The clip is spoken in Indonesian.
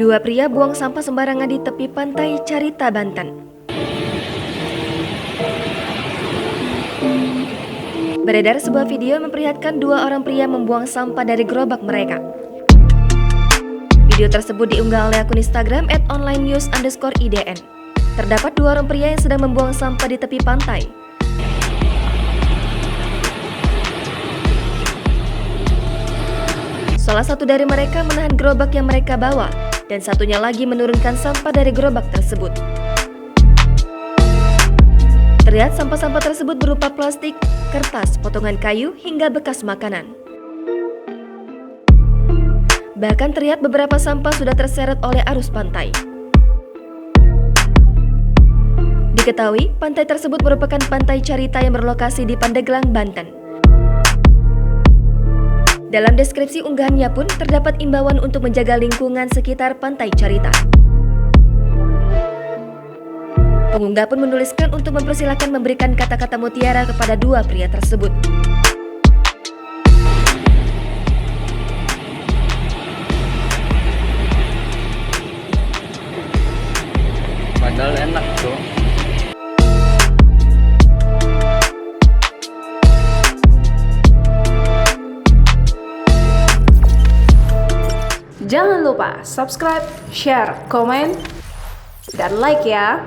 Dua pria buang sampah sembarangan di tepi pantai Carita, Banten. Beredar sebuah video memperlihatkan dua orang pria membuang sampah dari gerobak mereka. Video tersebut diunggah oleh akun Instagram @onlinenews_idn. Terdapat dua orang pria yang sedang membuang sampah di tepi pantai. Salah satu dari mereka menahan gerobak yang mereka bawa, dan satunya lagi menurunkan sampah dari gerobak tersebut. Terlihat sampah-sampah tersebut berupa plastik, kertas, potongan kayu, hingga bekas makanan. Bahkan terlihat beberapa sampah sudah terseret oleh arus pantai. Diketahui, pantai tersebut merupakan pantai Carita yang berlokasi di Pandeglang, Banten. Dalam deskripsi unggahannya pun terdapat imbauan untuk menjaga lingkungan sekitar pantai Carita. Pengunggah pun menuliskan untuk mempersilahkan memberikan kata-kata mutiara kepada dua pria tersebut. Padahal enak tuh. Jangan lupa subscribe, share, komen, dan like ya.